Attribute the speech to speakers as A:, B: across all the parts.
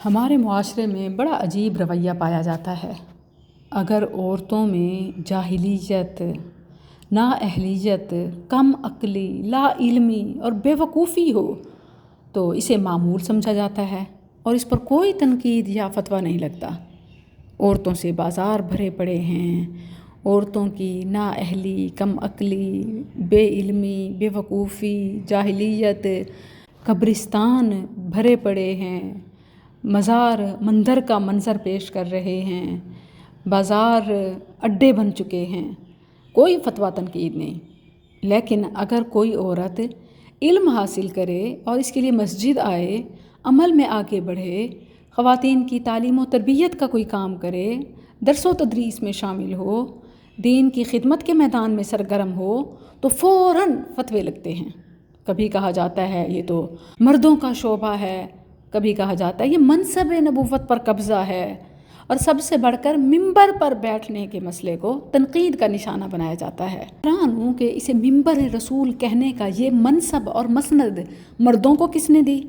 A: ہمارے معاشرے میں بڑا عجیب رویہ پایا جاتا ہے۔ اگر عورتوں میں جاہلیت، نااہلیت، کم عقلی، لا علمی اور بے وقوفی ہو تو اسے معمول سمجھا جاتا ہے اور اس پر کوئی تنقید یا فتویٰ نہیں لگتا۔ عورتوں سے بازار بھرے پڑے ہیں، عورتوں کی نااہلی، کم عقلی، بے علمی، بے وقوفی، جاہلیت، قبرستان بھرے پڑے ہیں، مزار مندر کا منظر پیش کر رہے ہیں، بازار اڈے بن چکے ہیں، کوئی فتویٰ تنقید نہیں۔ لیکن اگر کوئی عورت علم حاصل کرے اور اس کے لیے مسجد آئے، عمل میں آگے بڑھے، خواتین کی تعلیم و تربیت کا کوئی کام کرے، درس و تدریس میں شامل ہو، دین کی خدمت کے میدان میں سرگرم ہو تو فوراً فتوے لگتے ہیں۔ کبھی کہا جاتا ہے یہ تو مردوں کا شعبہ ہے، کبھی کہا جاتا ہے یہ منصب نبوت پر قبضہ ہے، اور سب سے بڑھ کر ممبر پر بیٹھنے کے مسئلے کو تنقید کا نشانہ بنایا جاتا ہے۔ حیران ہوں کہ اسے ممبر رسول کہنے کا یہ منصب اور مسند مردوں کو کس نے دی؟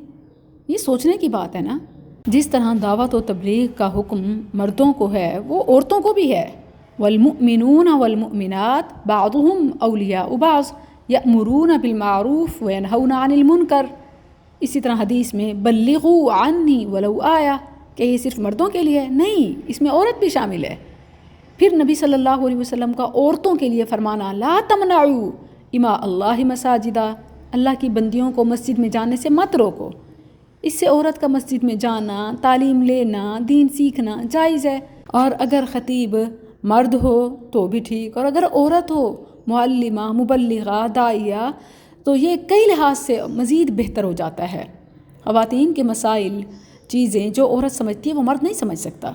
A: یہ سوچنے کی بات ہے نا۔ جس طرح دعوت و تبلیغ کا حکم مردوں کو ہے وہ عورتوں کو بھی ہے۔ والمؤمنون والمؤمنات بعضهم اولیاء بعض یأمرون بالمعروف وینہون عن المنکر۔ اسی طرح حدیث میں بلغوا عنی ولو آیا، کہ یہ صرف مردوں کے لیے نہیں، اس میں عورت بھی شامل ہے۔ پھر نبی صلی اللہ علیہ وسلم کا عورتوں کے لیے فرمانا لا تمنعوا اما اللہ مساجدہ، اللہ کی بندیوں کو مسجد میں جانے سے مت روکو۔ اس سے عورت کا مسجد میں جانا، تعلیم لینا، دین سیکھنا جائز ہے، اور اگر خطیب مرد ہو تو بھی ٹھیک، اور اگر عورت ہو معلمہ، مبلغہ، داعیہ، تو یہ کئی لحاظ سے مزید بہتر ہو جاتا ہے۔ خواتین کے مسائل، چیزیں جو عورت سمجھتی ہے وہ مرد نہیں سمجھ سکتا،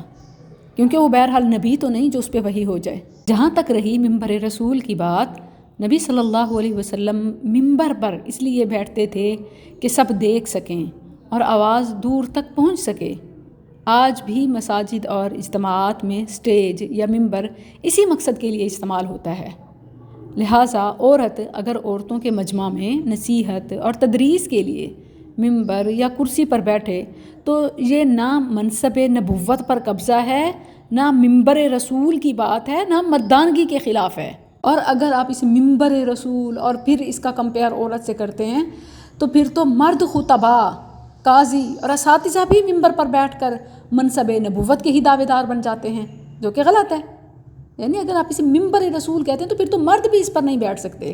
A: کیونکہ وہ بہرحال نبی تو نہیں جو اس پہ وحی ہو جائے۔ جہاں تک رہی ممبر رسول کی بات، نبی صلی اللہ علیہ وسلم ممبر پر اس لیے بیٹھتے تھے کہ سب دیکھ سکیں اور آواز دور تک پہنچ سکے۔ آج بھی مساجد اور اجتماعات میں سٹیج یا ممبر اسی مقصد کے لیے استعمال ہوتا ہے۔ لہٰذا عورت اگر عورتوں کے مجمع میں نصیحت اور تدریس کے لیے ممبر یا کرسی پر بیٹھے تو یہ نہ منصب نبوت پر قبضہ ہے، نہ ممبر رسول کی بات ہے، نہ مردانگی کے خلاف ہے۔ اور اگر آپ اس ممبر رسول اور پھر اس کا کمپیئر عورت سے کرتے ہیں تو پھر تو مرد خطبہ، قاضی اور اساتذہ بھی ممبر پر بیٹھ کر منصب نبوت کے ہی دعوے دار بن جاتے ہیں، جو کہ غلط ہے۔ یعنی اگر آپ اسے ممبر رسول کہتے ہیں تو پھر تو مرد بھی اس پر نہیں بیٹھ سکتے،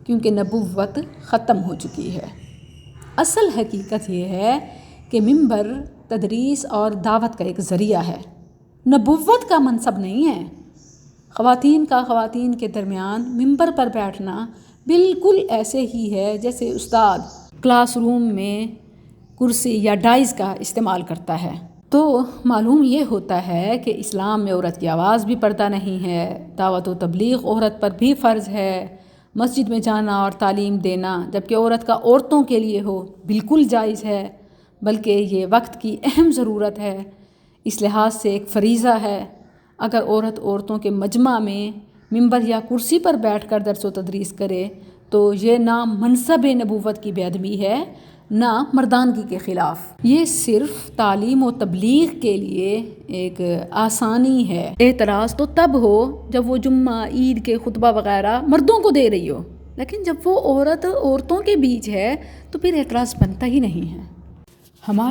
A: کیونکہ نبوت ختم ہو چکی ہے۔ اصل حقیقت یہ ہے کہ ممبر تدریس اور دعوت کا ایک ذریعہ ہے، نبوت کا منصب نہیں ہے۔ خواتین کا خواتین کے درمیان ممبر پر بیٹھنا بالکل ایسے ہی ہے جیسے استاد کلاس روم میں کرسی یا ڈائز کا استعمال کرتا ہے۔ تو معلوم یہ ہوتا ہے کہ اسلام میں عورت کی آواز بھی پردہ نہیں ہے، دعوت و تبلیغ عورت پر بھی فرض ہے، مسجد میں جانا اور تعلیم دینا جبکہ عورت کا عورتوں کے لیے ہو بالکل جائز ہے، بلکہ یہ وقت کی اہم ضرورت ہے، اس لحاظ سے ایک فریضہ ہے۔ اگر عورتوں کے مجمع میں ممبر یا کرسی پر بیٹھ کر درس و تدریس کرے تو یہ نہ منصب نبوت کی بے ادبی ہے، نہ مردانگی کے خلاف۔ یہ صرف تعلیم و تبلیغ کے لیے ایک آسانی ہے۔ اعتراض تو تب ہو جب وہ جمعہ، عید کے خطبہ وغیرہ مردوں کو دے رہی ہو، لیکن جب وہ عورتوں کے بیچ ہے تو پھر اعتراض بنتا ہی نہیں ہے۔ ہمارے